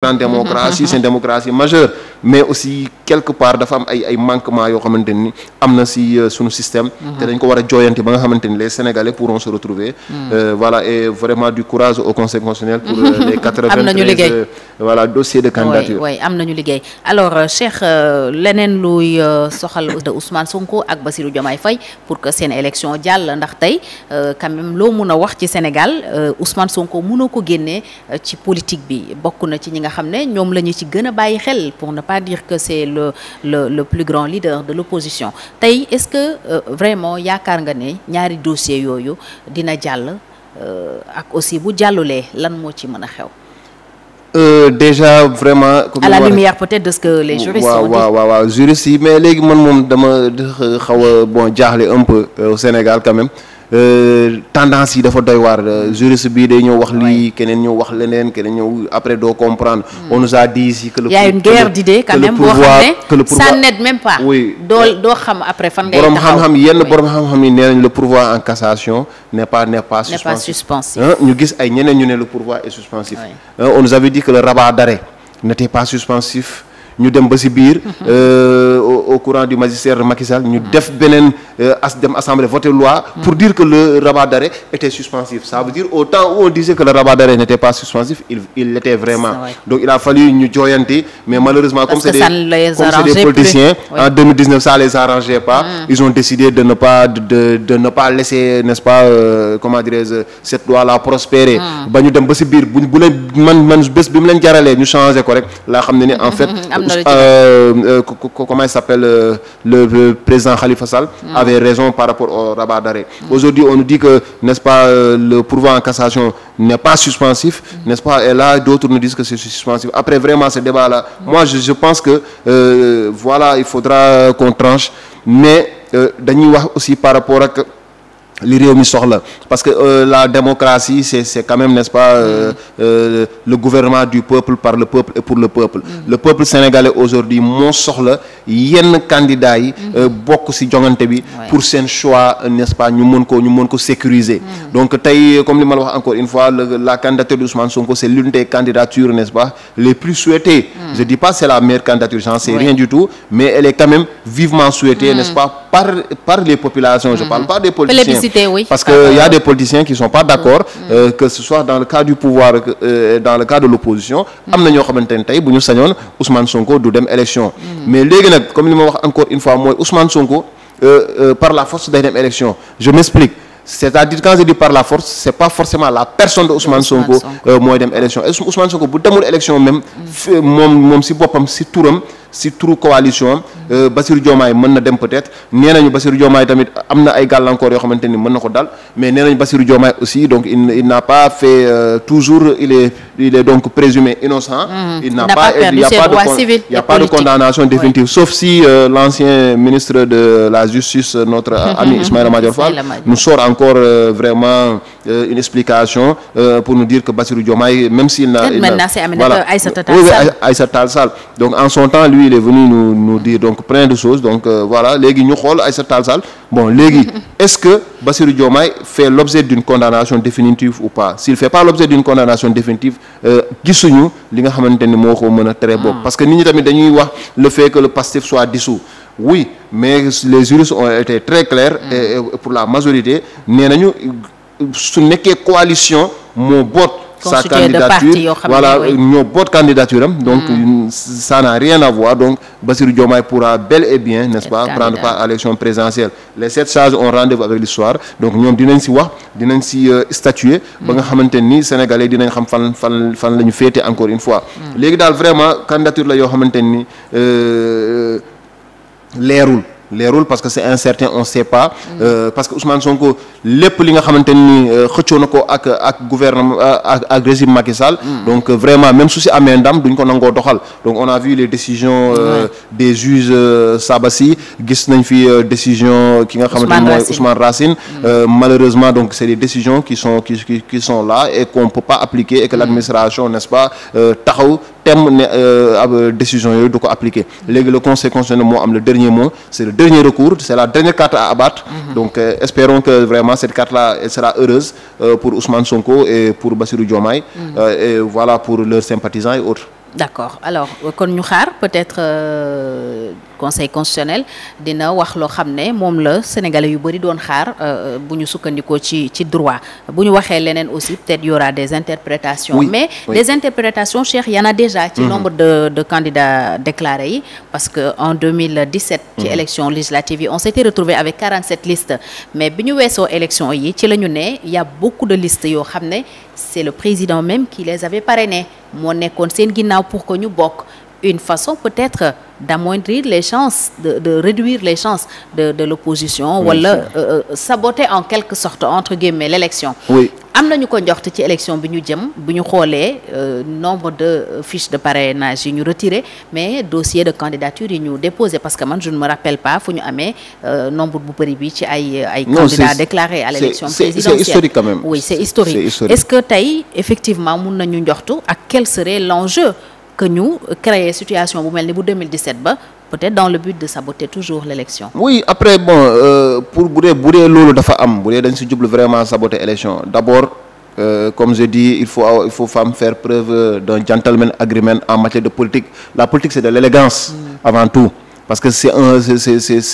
grande démocratie c'est une démocratie majeure mais aussi quelque part dafa am ay manquements yoo xamante ni am na si sunu système te dañ ko war a jooyanti ba nga xamante ni les Sénégalais pourront se retrouver voilà et vraiment du courage au Conseil constitutionnel pour les 93 voilà dossiers de candidature oui am nañu liggéey alors Cheikh leneen luy soxal de Ousmane Sonko ak Bassirou Diomaye Faye pour que seen élection jàll ndax tey quand même loo mun a wax ci Sénégal Ousmane Sonko mënoo ko génnee ci politique bi bokk na ci ñi nga xam ne ñoom la ñu ci gën a bàyyi xel pour ne pas dire que c'est le plus grand leader de l'opposition tey est-ce que vraiment yaakaar nga ne ñaari dossiers yooyu dina jàll ak aussi bu jàllulee lan moo ci mën a xew déjà vraiment comme à la lumière peut-être de ce que les juristes ont dit waaw juristes yi mais léegi man moom dama xaw a bon jaaxle un peu au Sénégal quand même tendance yi dafa doy waar juriste bi day ñëw wax lii keneen ñëw wax leneen keneen ñëw après doo comprendre on nous a dit ici que il y a une guerre d'idées quand même boo xam ne ça n'aide même pas oui doo xam après fan ngay borom taxaw xam-xam yenn borom xam-xam yi nee nañ le pourvoi en cassation n'est pas suspensif ñu gis ay ñeneen ñu ne le pourvoi est suspensif on nous avait dit que le rabat d'arrêt n'était pas suspensif ñu dem ba ci biir au courant du magistère Macky Sall ñu def beneen dem assemblée voter loi pour dire que le rabat d'arrêt était suspensif ça veut dire au temps où on disait que le rabat d'arrêt n'était pas suspensif il l'était vraiment donc il a fallu ñu jooyanti mais malheureusement comme c'est des politiciens en 2019 ça les arrangeait pas ils ont décidé de ne pas laisser n'est-ce pas comment dirais-je cette loi là prospérer ba ñu dem ba ci biir bu leen man bés bi mu leen jaralee ñu changer ko rek laa xam ne ni en fait comment il s'appelle le président Khalifa Sall avait raison par rapport au rabat d'arrêt. Aujourd'hui on nous dit que n'est-ce pas le pourvoi en cassation n'est pas suspensif, n'est-ce pas, et là d'autres nous disent que c'est suspensif. Après vraiment ce débat là moi je pense que voilà il faudra qu'on tranche mais dañuy wax aussi par rapport ak li réew mi soxla parce que la démocratie c'est quand même n'est-ce pas le gouvernement du peuple par le peuple et pour le peuple le peuple sénégalais aujourd'hui moo soxla yenn candidats yi bokk ci jongante bi pour seen choix n'est-ce pas ñu mën ko sécuriser donc tey comme li ma la wax encore une fois la candidature d'Ousmane Sonko c'est l'une des candidatures n'est-ce pas les plus souhaitées je dis pas c'est la meilleure candidature j'en sais rien du tout mais elle est quand même vivement souhaitée n'est-ce pas par les populations je parle pas des politiciens oui. Parce qu'il y a des politiciens qui ne sont pas d'accord que ce soit dans le cas du pouvoir dans le cas de l'opposition am na ñoo xamante ne tey bu ñu sañoon Ousmane Sonko du dem élection mais léegi nag comme li ma wax encore une fois mooy Ousmane Sonko par la force day dem élection je m'explique c'est-à-dire quand je dis par la force c'est pas forcément la personne de Ousmane Sonko mooy dem élection Ousmane Sonko bu demul élection même moom ci boppam ci turam ci turu coalition am Bassirou Diomaye mën na dem peut-être nee nañu Bassirou Diomaye tamit am na ay gàllankoor yoo xamante ni mën na ko dal mais nee nañu Bassirou Diomaye aussi donc il n'a pas fait toujours il est donc présumé innocent il n'a pas il y a pas de condamnation définitive sauf si l'ancien ministre de la justice notre ami Ismaïla Madior Fall nous sort encore vraiment une explication pour nous dire que Bassirou Diomaye même s'il n'a voilà Aïssata Tall Sall donc en son temps lui il est venu nous dire donc plein de choses donc voilà léegi ñu xool Aïssata Tall Sall bon léegi est-ce que Bassirou Diomaye fait l'objet d'une condamnation définitive ou pas s'il fait pas l'objet d'une condamnation définitive gisuñu li nga xamante ni moo ko mën a tere bopp parce que nit ñi tamit dañuy wax le fait que le PASTEF soit dissous oui mais les juristes ont été très clairs et pour la majorité nee nañu su nekkee coalition moo boot sa candidature voilà ñoo boot candidature am donc ça n'a rien à voir donc Bassirou Diomaye pourra bel et bien n'est-ce pas prendre part à l'élection présidentielle les 7 sages ont rendez-vous avec l'histoire donc ñoom dinañ ci wax dinañ ci statuer ba nga xamante ni sénégalais dinañ xam fan la ñu féete encore une fois léegi daal vraiment candidature la yoo xamante ni leerul parce que c'est incertain on sait pas parce que Ousmane Sonko lépp li nga xamante ni xëccoo na ko ak gouvernement ak régime Macky Sall donc vraiment même su si amee ndam duñ ko nangoo doxal donc on a vu les décisions des juges Sabassi gis nañ fi décision ki nga xamante ni mooy Ousmane Racine malheureusement donc c'est des décisions qui sont là et qu'on peut pas appliquer et que l'administration n'est-ce pas taxaw thème ne décision yooyu du ko appliquer léegi le conseil constitutionnel moo am le dernier mot c'est le dernier recours c'est la dernière carte à abattre donc espérons que vraiment cette carte-là elle sera heureuse pour Ousmane Sonko et pour Bassirou Diomaye et voilà pour leurs sympathisants et autres d'accord alors kon ñu xaar peut-être conseil constitutionnel dina wax loo xam ne moom la sénégalais yu bari doon xaar bu ñu sukkandikoo ci droit bu ñu waxee leneen aussi peut-être y aura des interprétations. Oui, mais oui. Des interprétations Cheikh y en a déjà ci nombre de candidats déclarés yi parce que en 2017 ci élection législative yi on s'était retrouvé avec 47 listes mais bi ñu weesoo élection yi ci la ñu ne y a beaucoup de listes yoo xam ne c'est le président même qui les avait parrainées moo nekkoon seen ginnaaw pour que ñu bokk une façon peut-être d'amoindrir les chances de réduire les chances de l'opposition wala saboter en quelque sorte entre guillemets l'élection. Oui. am nañu ko njoxt ci élection bi ñu jëm bu ñu xoolee nombre de fiches de parrainage yi ñu retiré mais dossier de candidature yi ñu déposé parce que man je ne me rappelle pas fu ñu amee nombre bu bëri bi ci ay candidats déclarés à l'élection présidentielle. C'est historique quand même. Oui, c'est historique. Est-ce que tey effectivement mun nañu njoxtu ak quel serait l'enjeu que ñu créer situation bu mel ni bu 2017 ba peut-être dans le but de saboter toujours l'élection. Oui, après bon pour bu dee loolu dafa am bu dee dañ si jublu vraiment saboter élection d'abord comme je dis il faut faire preuve d'un gentleman agreement en matière de politique. La politique c'est de l'élégance avant tout parce que c'est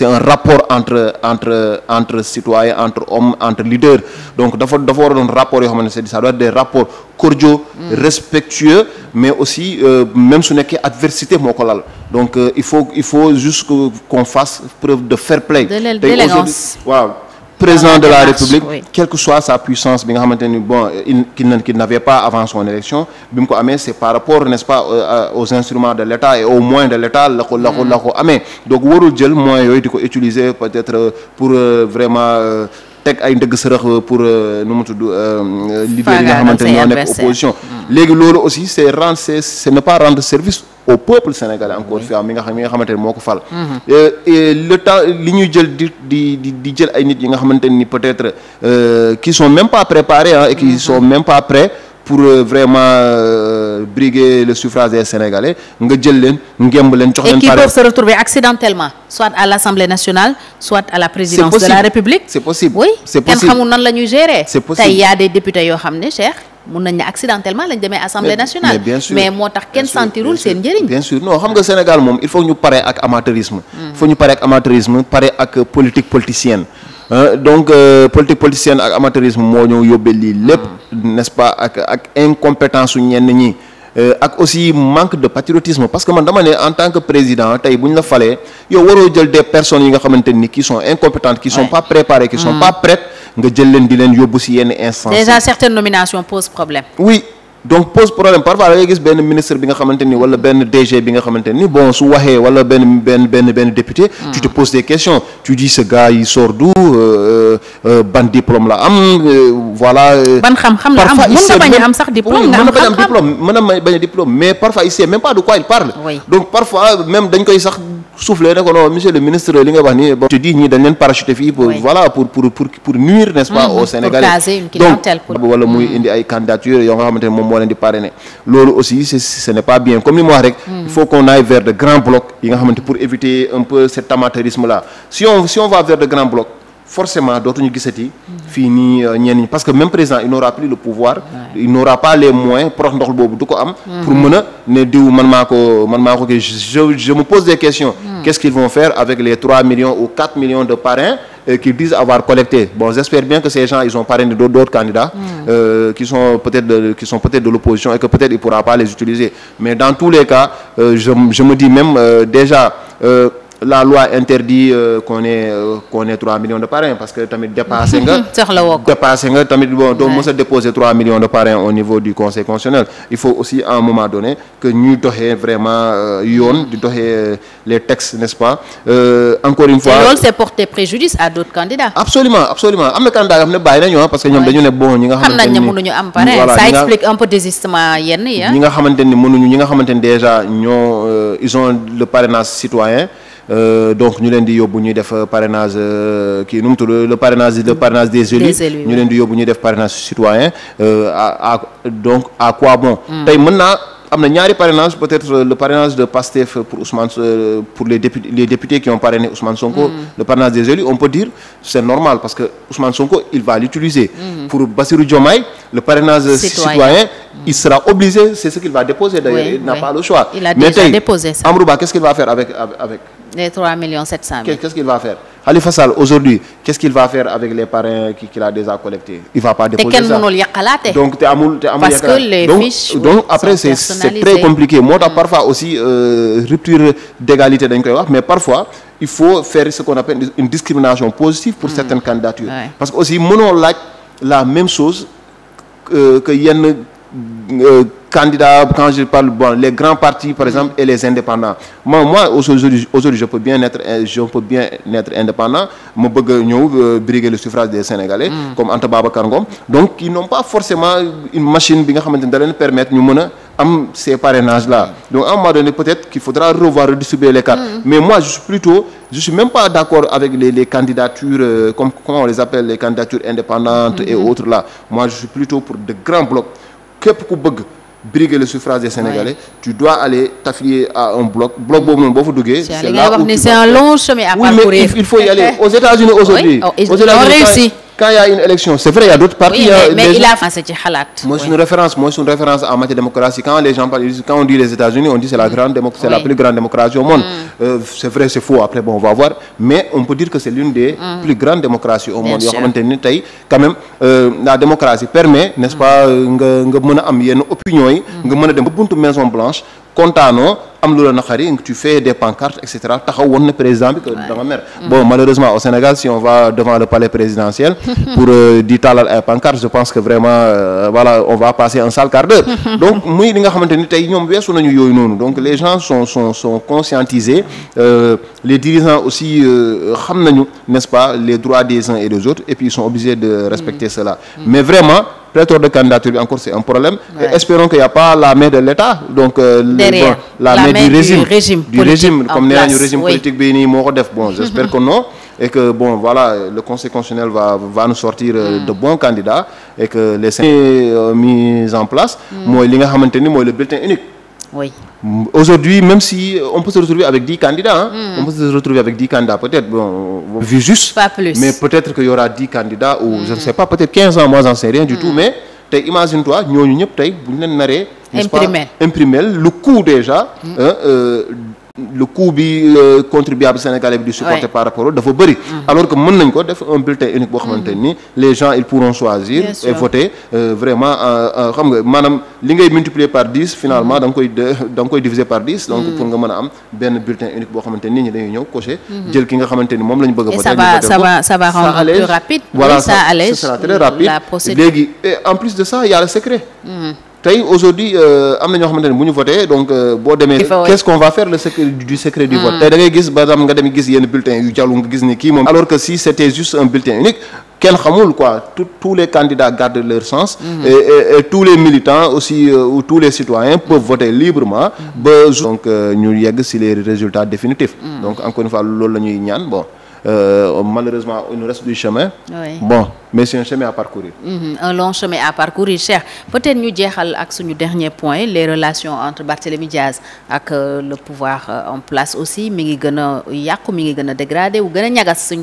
un rapport entre citoyens, entre hommes, entre leaders. Donc dafa war a doon rapport yoo xamante ne ça doit être des rapports cordiaux, respectueux, mais aussi même su nekkee adversité moo ko lal. Donc il faut juste qu'on fasse preuve de fair play. D'élégance. Waaw. Président de la République, oui. Quelle que soit sa puissance bi nga xamante ni bon qu'il n'avait pas avant son élection bi mu ko amee c'est par rapport n'est-ce pas aux instruments de l'État et aux moyens de l'État la ko amee donc warul jël moyens yooyu di ko utiliser peut-être pour vraiment teg ay ndëgg sërëx pour nu mu tudd leader yi nga xamante ni ñoo nekk opposition léegi loolu aussi c'est ne pas rendre service au peuple sénégalais encore fi am mi nga xamante ni moo ko fal et le temps li ñuy jël di jël ay nit yi nga xamante ni peut-être qui sont même pas préparés et qui sont même pas prêts pour vraiment briguer le suffrage des Sénégalais nga jël leen ngemb leen jox leen. Et qui peuvent se retrouver accidentellement soit à l'Assemblée nationale soit à la présidence de la République. C'est possible. Oui. C'est possible. Kenn xamul nan la ñuy gérer. C'est possible. Tey y a des députés yoo xam ne Cheikh mun nañ ne accidentellement lañ demee Assemblée nationale. Mais bien sûr. Mais moo tax kenn sentirul seen njëriñ. Bien sûr non xam nga Sénégal moom il faut ñu pare ak amateurisme. Il faut ñu pare ak amateurisme pare ak politique politicienne. Donc politique politicienne ak amateurisme moo ñëw yóbbee lii lépp n'est-ce pas ak incompétence su ñenn ñi ak aussi manque de patriotisme parce que man dama ne en tant que président tey bu ñu la falee yow waroo jël des personnes yi nga xamante ni qui sont incompétentes qui sont pas préparées qui sont pas prêtes nga jël leen di leen yóbbu ci yenn instances. Déjà certaines nominations posent problème. Oui. Donc pose problème parfois da ngay gis benn ministre bi nga xamante ni wala benn DG bi nga xamante ni bon su waxee wala benn député tu te poses des questions tu dis ce gars il sort d'où ban diplôme la am voilà ban xam-xam la am mën nga bañ a am sax diplôme nga am xam-xam mën na bañ a diplôme mais parfois il sait même pas de quoi il parle donc parfois même dañ koy sax souffler ne ko non monsieur le ministre li nga wax ni bon je dis ñii dañ leen parachuter fii pour voilà pour nuire n'est-ce pas aux Sénégalais pour caser une clientèle donc wala muy indi ay candidatures yoo nga xamante ne moom moo leen di parrainer loolu aussi ce n'est pas bien comme ni ma wax rek il faut qu'on aille vers de grands blocs yi nga xamante pour éviter un peu cet amateurisme là si on va vers de grands blocs forcément dootuñu gisati fii nii ñenn ñi parce que même président il n'aura plus le pouvoir il n'aura pas les moyens prox ndox boobu du ko am pour mën a ne diw man maa ko kii je me pose des questions qu'est-ce qu'ils vont faire avec les 3 millions ou 4 millions de parrains qu'ils disent avoir collecté bon j'espère bien que ces gens ils ont parrainé d'autres candidats qui sont peut-être de l'opposition et que peut-être il pourra pas les utiliser mais dans tous les cas je me dis même déjà la loi interdit qu'on ait 3 millions de parrains parce que tamit dépassé nga tamit bon doo mës a déposer 3 millions de parrains au niveau du Conseil constitutionnel il faut aussi à un moment donné que ñuy doxee vraiment yoon di doxee les textes n'est-ce pas encore une fois et loolu c'est porter préjudice à d'autres candidats absolument am na candidat yoo xam ne bàyyi nañu parce que ñoom dañu ne bon ñi nga xamante ni mënuñu am parrain ça explique un peu désistement yenn yi ñi nga xamante ni mënuñu ñi nga xamante ni déjà ñoo ils ont le parrainage citoyen donc ñu leen di yóbbu ñuy def parrainage kii nu mu tudd le parrainage des élus ñu leen di yóbbu ñuy def parrainage citoyen donc à quoi bon tey mën naa am na ñaari parrainage peut-être le parrainage de Pastef pour Ousmane pour les députés qui ont parrainé Ousmane Sonko. Le parrainage des élus, on peut dire c'est normal parce que Ousmane Sonko il va l'utiliser. Pour Bassirou Diomaye le parrainage citoyen il sera obligé, c'est ce qu'il va déposer d'ailleurs, il n'a pas le choix. Il a déjà déposé ça. Amadou Ba, qu'est-ce qu'il va faire avec les 3 700 000. Qu'est-ce qu'il va faire? Khalifa Sall aujourd'hui, qu'est-ce qu'il va faire avec les parrains qu'il a déjà collectés? Il va pas déposer ça. Donc parce que les fiches donc après c'est très compliqué. Moi parfois aussi rupture d'égalité dañ koy wax, mais parfois il faut faire ce qu'on appelle une discrimination positive pour certaines candidatures. Parce que aussi mënoo laaj la même chose que yenn candidats, quand je parle les grands partis par exemple et les indépendants. Moi aujourd'hui je peux bien être indépendant, ma bëgg a ñëw briguer le suffrage des Sénégalais comme Anta Babacar Ngom. Donc ils n'ont pas forcément une machine bi nga xamante ne da leen permettre ñu mën a am ces parrainages là. Donc à un moment donné peut-être qu'il faudra redistribuer les cartes. Mais moi je suis même pas d'accord avec les candidatures comment on les appelle, les candidatures indépendantes et autres là. Moi je suis plutôt pour de grands blocs. Képp ku bëgg briguer le suffrage des Sénégalais, tu dois aller t'affilier à un bloc boobu noonu boo fa duggee. c'est là où c'est un long chemin à parcourir. Oui, mais il faut y aller. Aux États-Unis aujourd'hui, ils ont réussi. Quand il y a une élection, c'est vrai, il y a d'autres partis. Oui, mais il a avancé ci xalaat. Moi, c'est une référence en matière de démocratie. Quand les gens parlent, quand on dit les États-Unis, on dit c'est la plus grande démocratie au monde. C'est vrai, c'est faux. Après, bon, on va voir. Mais on peut dire que c'est l'une des plus grandes démocraties au monde. Quand même, la démocratie permet, n'est-ce pas, nga mën a am yenn opinions yi, nga mën a dem ba buntu Maison Blanche, kontaanoo am lu la naqari, tu fais des pancartes et cetera, taxaw woon na président bi que da nga mer. Bon, malheureusement au Sénégal, si on va devant le palais présidentiel pour di taalal ay pancartes, je pense que vraiment voilà, on va passer un sale quart d'heure. Donc muy li nga xamante ni tey ñoom weesu nañu yooyu noonu. Donc les gens sont conscientisés, les dirigeants aussi xam nañu, n'est-ce pas, les droits des uns et des autres, et puis ils sont obligés de respecter cela. Mais vraiment pléthore de candidature bi encore c'est un problème. Et espérons qu'il n'y a pas la main de l'État, donc la main du régime comme nee nañu régime politique bi nii moo ko def. Bon, j'espère que non, et que bon voilà, le Conseil constitutionnel va nous sortir de bons candidats, et que les mis en place mooy li nga xamante ni mooy le bulletin unique. Oui. Aujourd'hui, même si on peut se retrouver avec 10 candidats, on peut se retrouver avec 10 candidats, peut-être, bon, vu juste, pas plus. Mais peut-être qu'il y aura 10 candidats, ou je ne sais pas, peut-être 15 ans, moi j'en sais rien du tout, mais imagine-toi, nous imprimer le coût déjà, le coût bi contribuable sénégalais bi di supporter par rapport dafa bëri. Alors que mën nañ ko def un bulletin unique boo xamante ni les gens ils pourront choisir et voter vraiment xam nga maanaam li ngay multiplier par 10 finalement da nga koy diviser par 10, donc pour nga mën a am benn bulletin unique boo xamante ni ñi dañuy ñëw cocher jël ki nga xamante ni moom la ñu bëgg a voter. Ça va rendre plus rapide. Voilà, ça allège. Ce sera très rapide. La procédure. Léegi en plus de ça il y a le secret. Tey aujourd'hui am na ñoo xamante ne bu ñu voté donc boo demee qu'est-ce qu'on va faire du secret du vote. Tey da ngay gis ba nga dem gis yenn bulletins yu jàllu nga gis ni kii moom, alors que si c'était juste un bulletin unique kenn xamul quoi, tous les candidats gardent leur sens et tous les militants aussi ou tous les citoyens peuvent voter librement ba donc ñu yegg si les résultats définitifs. Donc encore une fois loolu la ñuy ñaan. Bon, malheureusement il nous reste du chemin. Oui. Bon, mais c'est un chemin à parcourir. Un long chemin à parcourir, cher. Peut-être ñu jeexal ak suñu dernier point, les relations entre Barthélémy Diaz ak le pouvoir en place aussi mi ngi gën a yàqu, mi ngi gën a dégradé wu gën a ñagas suñ